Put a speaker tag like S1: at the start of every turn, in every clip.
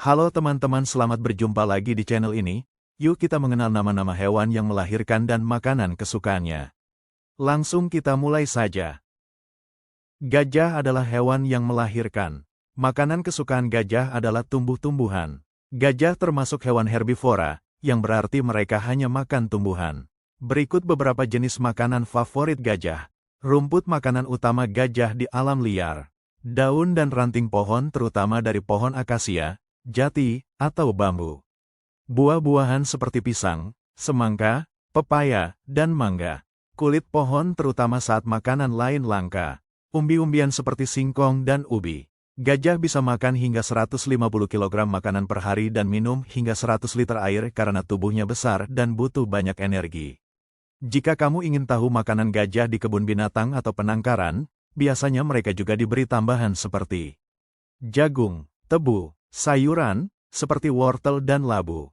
S1: Halo teman-teman, selamat berjumpa lagi di channel ini. Yuk kita mengenal nama-nama hewan yang melahirkan dan makanan kesukaannya. Langsung kita mulai saja. Gajah adalah hewan yang melahirkan. Makanan kesukaan gajah adalah tumbuh-tumbuhan. Gajah termasuk hewan herbivora, yang berarti mereka hanya makan tumbuhan. Berikut beberapa jenis makanan favorit gajah. Rumput makanan utama gajah di alam liar. Daun dan ranting pohon terutama dari pohon akasia, jati, atau bambu. Buah-buahan seperti pisang, semangka, pepaya, dan mangga. Kulit pohon terutama saat makanan lain langka. Umbi-umbian seperti singkong dan ubi. Gajah bisa makan hingga 150 kg makanan per hari dan minum hingga 100 liter air karena tubuhnya besar dan butuh banyak energi. Jika kamu ingin tahu makanan gajah di kebun binatang atau penangkaran, biasanya mereka juga diberi tambahan seperti jagung, tebu, sayuran, seperti wortel dan labu.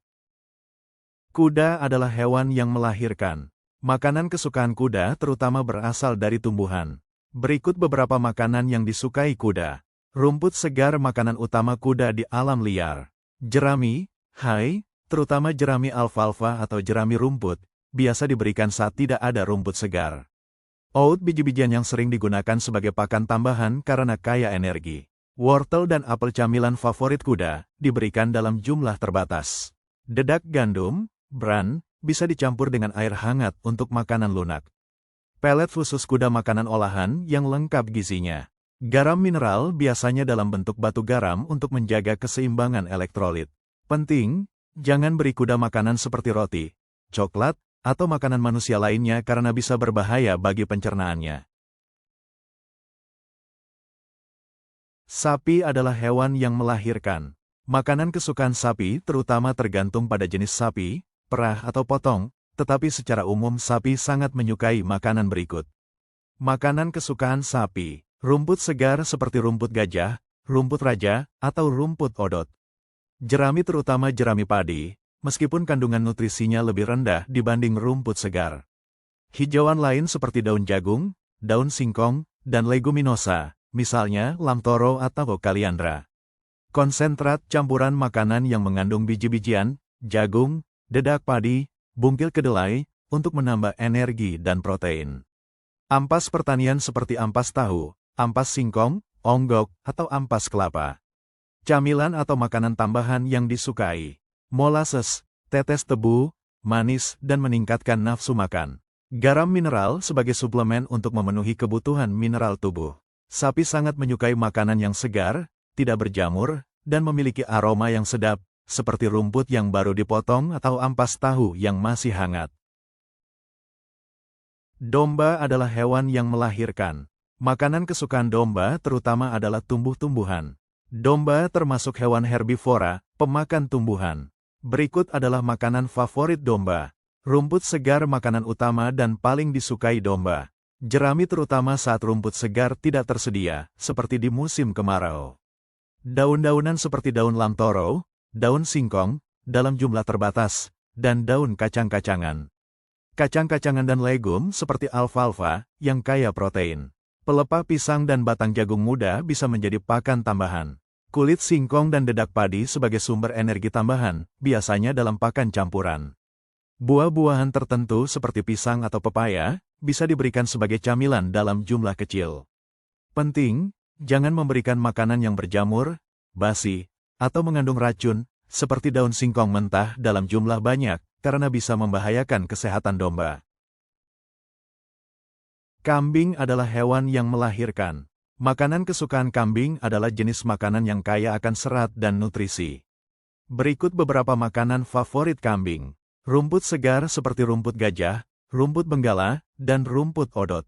S1: Kuda adalah hewan yang melahirkan. Makanan kesukaan kuda terutama berasal dari tumbuhan. Berikut beberapa makanan yang disukai kuda. Rumput segar makanan utama kuda di alam liar. Jerami, hay, terutama jerami alfalfa atau jerami rumput, biasa diberikan saat tidak ada rumput segar. Oat biji-bijian yang sering digunakan sebagai pakan tambahan karena kaya energi. Wortel dan apel camilan favorit kuda, diberikan dalam jumlah terbatas. Dedak gandum, bran, bisa dicampur dengan air hangat untuk makanan lunak. Pelet khusus kuda makanan olahan yang lengkap gizinya. Garam mineral biasanya dalam bentuk batu garam untuk menjaga keseimbangan elektrolit. Penting, jangan beri kuda makanan seperti roti, coklat, atau makanan manusia lainnya karena bisa berbahaya bagi pencernaannya. Sapi adalah hewan yang melahirkan. Makanan kesukaan sapi terutama tergantung pada jenis sapi, perah atau potong, tetapi secara umum sapi sangat menyukai makanan berikut. Makanan kesukaan sapi, rumput segar seperti rumput gajah, rumput raja, atau rumput odot. Jerami terutama jerami padi, meskipun kandungan nutrisinya lebih rendah dibanding rumput segar. Hijauan lain seperti daun jagung, daun singkong, dan leguminosa, misalnya lamtoro atau kaliandra. Konsentrat campuran makanan yang mengandung biji-bijian, jagung, dedak padi, bungkil kedelai, untuk menambah energi dan protein. Ampas pertanian seperti ampas tahu, ampas singkong, onggok, atau ampas kelapa. Camilan atau makanan tambahan yang disukai. Molasses, tetes tebu, manis dan meningkatkan nafsu makan. Garam mineral sebagai suplemen untuk memenuhi kebutuhan mineral tubuh. Sapi sangat menyukai makanan yang segar, tidak berjamur, dan memiliki aroma yang sedap, seperti rumput yang baru dipotong atau ampas tahu yang masih hangat. Domba adalah hewan yang melahirkan. Makanan kesukaan domba terutama adalah tumbuh-tumbuhan. Domba termasuk hewan herbivora, pemakan tumbuhan. Berikut adalah makanan favorit domba. Rumput segar makanan utama dan paling disukai domba. Jerami terutama saat rumput segar tidak tersedia, seperti di musim kemarau. Daun-daunan seperti daun lamtoro, daun singkong, dalam jumlah terbatas, dan daun kacang-kacangan. Kacang-kacangan dan legum seperti alfalfa, yang kaya protein. Pelepah pisang dan batang jagung muda bisa menjadi pakan tambahan. Kulit singkong dan dedak padi sebagai sumber energi tambahan, biasanya dalam pakan campuran. Buah-buahan tertentu seperti pisang atau pepaya, bisa diberikan sebagai camilan dalam jumlah kecil. Penting, jangan memberikan makanan yang berjamur, basi, atau mengandung racun, seperti daun singkong mentah dalam jumlah banyak, karena bisa membahayakan kesehatan domba. Kambing adalah hewan yang melahirkan. Makanan kesukaan kambing adalah jenis makanan yang kaya akan serat dan nutrisi. Berikut beberapa makanan favorit kambing. Rumput segar seperti rumput gajah, rumput benggala, dan rumput odot.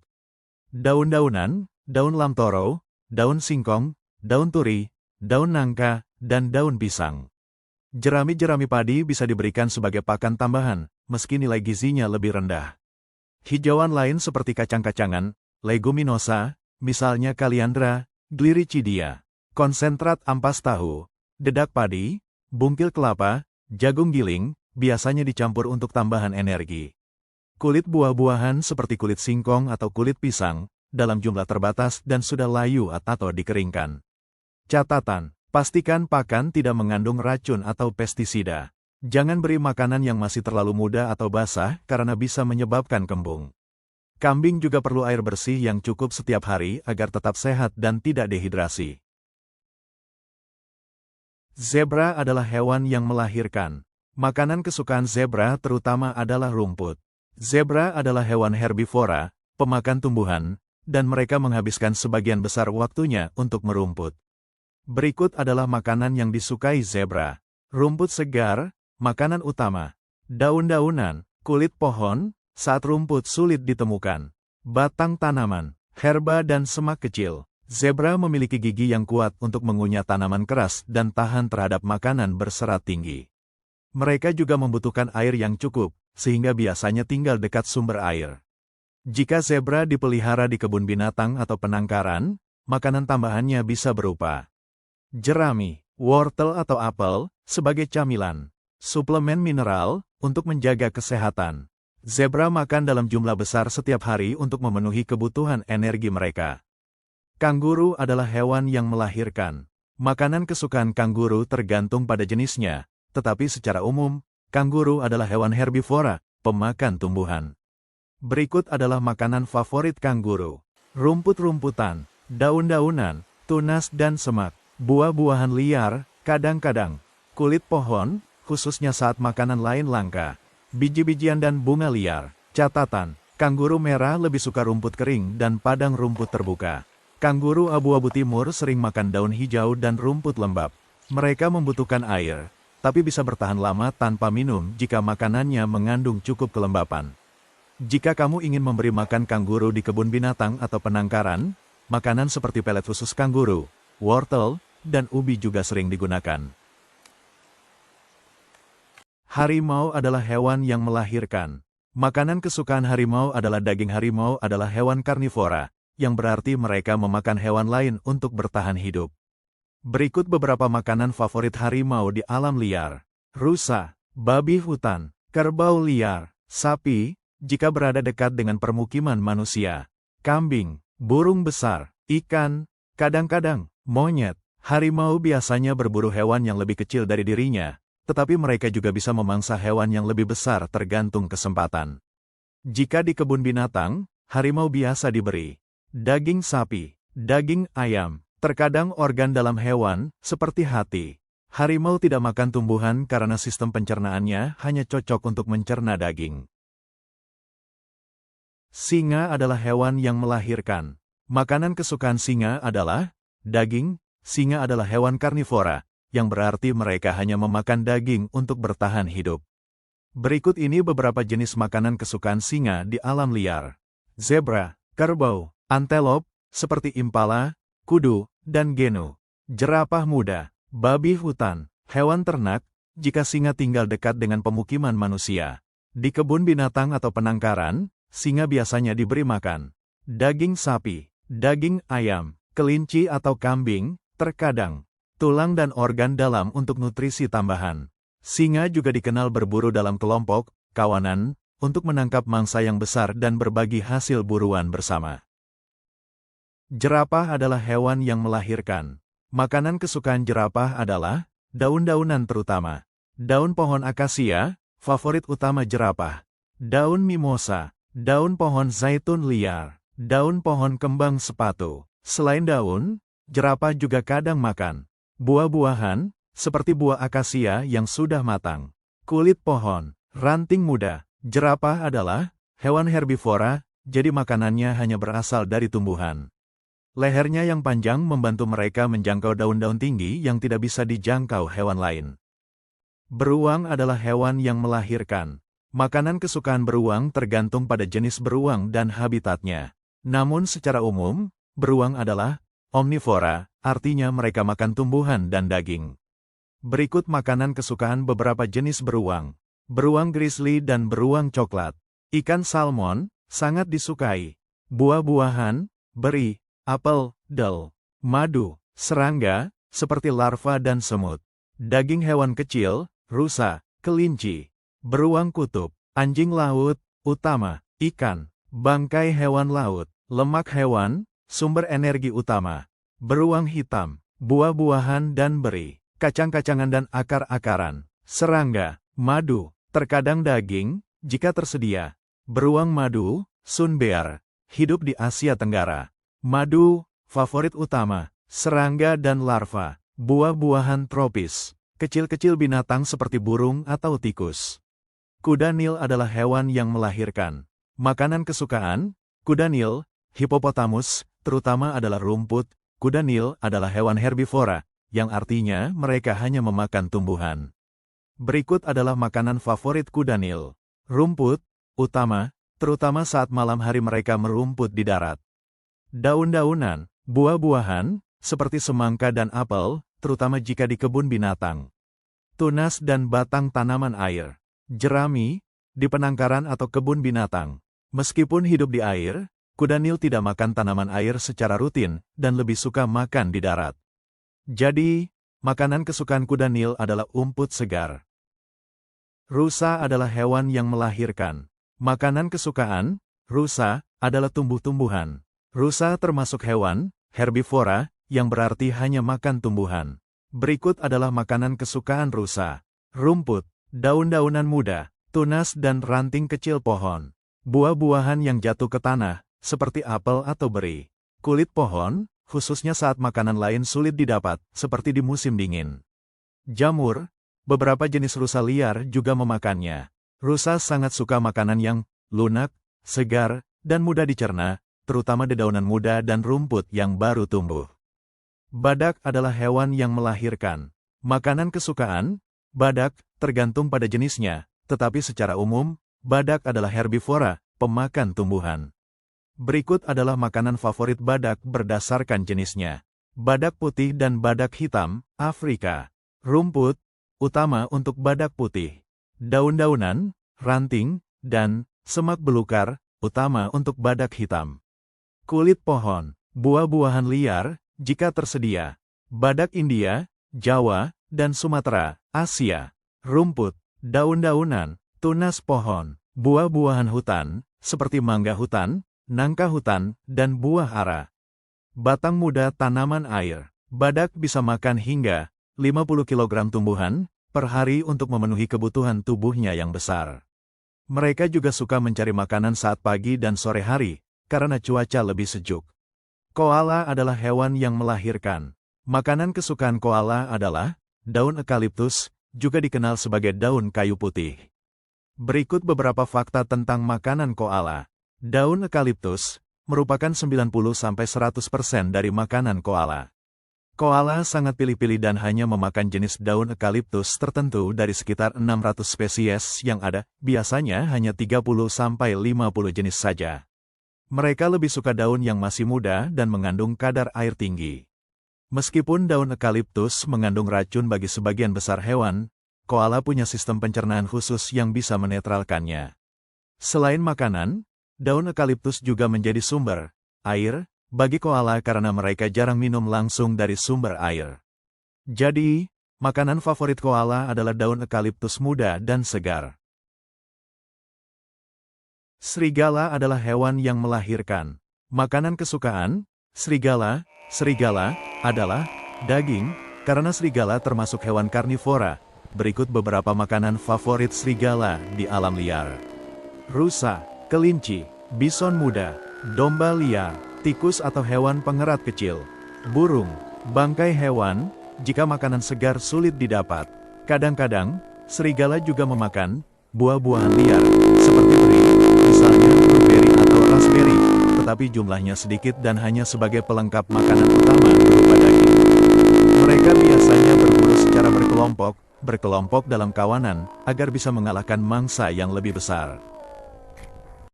S1: Daun-daunan, daun lamtoro, daun singkong, daun turi, daun nangka, dan daun pisang. Jerami-jerami padi bisa diberikan sebagai pakan tambahan, meski nilai gizinya lebih rendah. Hijauan lain seperti kacang-kacangan, leguminosa, misalnya kaliandra, gliricidia, konsentrat ampas tahu, dedak padi, bungkil kelapa, jagung giling, biasanya dicampur untuk tambahan energi. Kulit buah-buahan seperti kulit singkong atau kulit pisang, dalam jumlah terbatas dan sudah layu atau dikeringkan. Catatan, Pastikan pakan tidak mengandung racun atau pestisida. Jangan beri makanan yang masih terlalu muda atau basah karena bisa menyebabkan kembung. Kambing juga perlu air bersih yang cukup setiap hari agar tetap sehat dan tidak dehidrasi. Zebra adalah hewan yang melahirkan. Makanan kesukaan zebra terutama adalah rumput. Zebra adalah hewan herbivora, pemakan tumbuhan, dan mereka menghabiskan sebagian besar waktunya untuk merumput. Berikut adalah makanan yang disukai zebra. Rumput segar, makanan utama. Daun-daunan, kulit pohon, saat rumput sulit ditemukan. Batang tanaman, herba dan semak kecil. Zebra memiliki gigi yang kuat untuk mengunyah tanaman keras dan tahan terhadap makanan berserat tinggi. Mereka juga membutuhkan air yang cukup, sehingga biasanya tinggal dekat sumber air. Jika zebra dipelihara di kebun binatang atau penangkaran, makanan tambahannya bisa berupa jerami, wortel atau apel, sebagai camilan. Suplemen mineral, untuk menjaga kesehatan. Zebra makan dalam jumlah besar setiap hari untuk memenuhi kebutuhan energi mereka. Kanguru adalah hewan yang melahirkan. Makanan kesukaan kanguru tergantung pada jenisnya, tetapi secara umum, kanguru adalah hewan herbivora, pemakan tumbuhan. Berikut adalah makanan favorit kanguru. Rumput-rumputan, daun-daunan, tunas dan semak. Buah-buahan liar, kadang-kadang. Kulit pohon, khususnya saat makanan lain langka. Biji-bijian dan bunga liar. Catatan, kanguru merah lebih suka rumput kering dan padang rumput terbuka. Kanguru abu-abu timur sering makan daun hijau dan rumput lembab. Mereka membutuhkan air, tapi bisa bertahan lama tanpa minum jika makanannya mengandung cukup kelembapan. Jika kamu ingin memberi makan kanguru di kebun binatang atau penangkaran, makanan seperti pelet khusus kanguru, wortel, dan ubi juga sering digunakan. Harimau adalah hewan yang melahirkan. Makanan kesukaan harimau adalah daging. Harimau adalah hewan karnivora, yang berarti mereka memakan hewan lain untuk bertahan hidup. Berikut beberapa makanan favorit harimau di alam liar. Rusa, babi hutan, kerbau liar, sapi, jika berada dekat dengan permukiman manusia, kambing, burung besar, ikan, kadang-kadang, monyet. Harimau biasanya berburu hewan yang lebih kecil dari dirinya, tetapi mereka juga bisa memangsa hewan yang lebih besar tergantung kesempatan. Jika di kebun binatang, harimau biasa diberi daging sapi, daging ayam, terkadang organ dalam hewan, seperti hati. Harimau tidak makan tumbuhan karena sistem pencernaannya hanya cocok untuk mencerna daging. Singa adalah hewan yang melahirkan. Makanan kesukaan singa adalah daging. Singa adalah hewan karnivora, yang berarti mereka hanya memakan daging untuk bertahan hidup. Berikut ini beberapa jenis makanan kesukaan singa di alam liar. Zebra, kerbau, antelop, seperti impala, kudu, dan genu. Jerapah muda, babi hutan, hewan ternak, jika singa tinggal dekat dengan pemukiman manusia. Di kebun binatang atau penangkaran, singa biasanya diberi makan daging sapi, daging ayam, kelinci atau kambing, terkadang tulang dan organ dalam untuk nutrisi tambahan. Singa juga dikenal berburu dalam kelompok, kawanan, untuk menangkap mangsa yang besar dan berbagi hasil buruan bersama. Jerapah adalah hewan yang melahirkan. Makanan kesukaan jerapah adalah daun-daunan terutama. Daun pohon akasia, favorit utama jerapah. Daun mimosa, daun pohon zaitun liar, daun pohon kembang sepatu. Selain daun, jerapah juga kadang makan buah-buahan, seperti buah akasia yang sudah matang. Kulit pohon, ranting muda. Jerapah adalah hewan herbivora, jadi makanannya hanya berasal dari tumbuhan. Lehernya yang panjang membantu mereka menjangkau daun-daun tinggi yang tidak bisa dijangkau hewan lain. Beruang adalah hewan yang melahirkan. Makanan kesukaan beruang tergantung pada jenis beruang dan habitatnya. Namun secara umum, beruang adalah omnivora, artinya mereka makan tumbuhan dan daging. Berikut makanan kesukaan beberapa jenis beruang. Beruang grizzly dan beruang coklat. Ikan salmon, sangat disukai. Buah-buahan, beri, apel, del, madu, serangga, seperti larva dan semut. Daging hewan kecil, rusa, kelinci. Beruang kutub, anjing laut, utama, ikan, bangkai hewan laut, lemak hewan, sumber energi utama. Beruang hitam, buah-buahan dan beri, kacang-kacangan dan akar-akaran, serangga, madu, terkadang daging, jika tersedia, beruang madu, sun bear, hidup di Asia Tenggara. Madu, favorit utama, serangga dan larva, buah-buahan tropis, kecil-kecil binatang seperti burung atau tikus. Kuda Nil adalah hewan yang melahirkan. Makanan kesukaan, kuda Nil, hipopotamus, terutama adalah rumput. Kuda Nil adalah hewan herbivora, yang artinya mereka hanya memakan tumbuhan. Berikut adalah makanan favorit kuda Nil. Rumput, utama, terutama saat malam hari mereka merumput di darat. Daun-daunan, buah-buahan, seperti semangka dan apel, terutama jika di kebun binatang. Tunas dan batang tanaman air. Jerami, di penangkaran atau kebun binatang. Meskipun hidup di air, kuda Nil tidak makan tanaman air secara rutin dan lebih suka makan di darat. Jadi, makanan kesukaan kuda Nil adalah umput segar. Rusa adalah hewan yang melahirkan. Makanan kesukaan, rusa, adalah tumbuh-tumbuhan. Rusa termasuk hewan herbivora yang berarti hanya makan tumbuhan. Berikut adalah makanan kesukaan rusa. Rumput, daun-daunan muda, tunas dan ranting kecil pohon. Buah-buahan yang jatuh ke tanah, seperti apel atau beri. Kulit pohon, khususnya saat makanan lain sulit didapat, seperti di musim dingin. Jamur, beberapa jenis rusa liar juga memakannya. Rusa sangat suka makanan yang lunak, segar, dan mudah dicerna, terutama dedaunan muda dan rumput yang baru tumbuh. Badak adalah hewan yang melahirkan. Makanan kesukaan, badak, tergantung pada jenisnya, tetapi secara umum, badak adalah herbivora, pemakan tumbuhan. Berikut adalah makanan favorit badak berdasarkan jenisnya. Badak putih dan badak hitam, Afrika. Rumput, utama untuk badak putih. Daun-daunan, ranting, dan semak belukar, utama untuk badak hitam. Kulit pohon, buah-buahan liar, jika tersedia. Badak India, Jawa, dan Sumatera, Asia. Rumput, daun-daunan, tunas pohon, buah-buahan hutan, seperti mangga hutan, nangka hutan, dan buah ara. Batang muda tanaman air. Badak bisa makan hingga 50 kg tumbuhan per hari untuk memenuhi kebutuhan tubuhnya yang besar. Mereka juga suka mencari makanan saat pagi dan sore hari, karena cuaca lebih sejuk. Koala adalah hewan yang melahirkan. Makanan kesukaan koala adalah daun eukaliptus, juga dikenal sebagai daun kayu putih. Berikut beberapa fakta tentang makanan koala. Daun eukaliptus merupakan 90–100% dari makanan koala. Koala sangat pilih-pilih dan hanya memakan jenis daun eukaliptus tertentu dari sekitar 600 spesies yang ada, biasanya hanya 30–50 jenis saja. Mereka lebih suka daun yang masih muda dan mengandung kadar air tinggi. Meskipun daun eukaliptus mengandung racun bagi sebagian besar hewan, koala punya sistem pencernaan khusus yang bisa menetralkannya. Selain makanan, daun eukaliptus juga menjadi sumber air bagi koala karena mereka jarang minum langsung dari sumber air. Jadi, makanan favorit koala adalah daun eukaliptus muda dan segar. Serigala adalah hewan yang melahirkan. Makanan kesukaan, serigala adalah daging, karena serigala termasuk hewan karnivora. Berikut beberapa makanan favorit serigala di alam liar. Rusa, kelinci, bison muda, domba liar, tikus atau hewan pengerat kecil, burung, bangkai hewan, jika makanan segar sulit didapat. Kadang-kadang, serigala juga memakan buah-buahan liar, seperti beri, misalnya blueberry atau raspberry, tetapi jumlahnya sedikit dan hanya sebagai pelengkap makanan utama berupa daging. Mereka biasanya berburu secara berkelompok dalam kawanan, agar bisa mengalahkan mangsa yang lebih besar.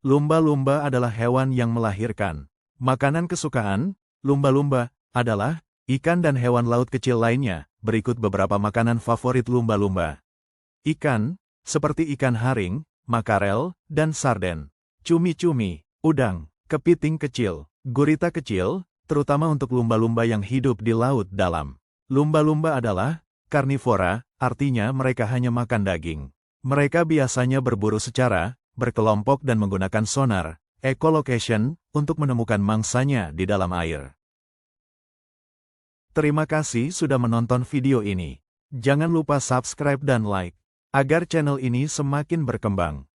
S1: Lumba-lumba adalah hewan yang melahirkan. Makanan kesukaan, lumba-lumba, adalah ikan dan hewan laut kecil lainnya. Berikut beberapa makanan favorit lumba-lumba. Ikan, seperti ikan haring, makarel, dan sarden. Cumi-cumi, udang, kepiting kecil, gurita kecil, terutama untuk lumba-lumba yang hidup di laut dalam. Lumba-lumba adalah karnivora, artinya mereka hanya makan daging. Mereka biasanya berburu secara berkelompok dan menggunakan sonar, echolocation, untuk menemukan mangsanya di dalam air. Terima kasih sudah menonton video ini. Jangan lupa subscribe dan like, agar channel ini semakin berkembang.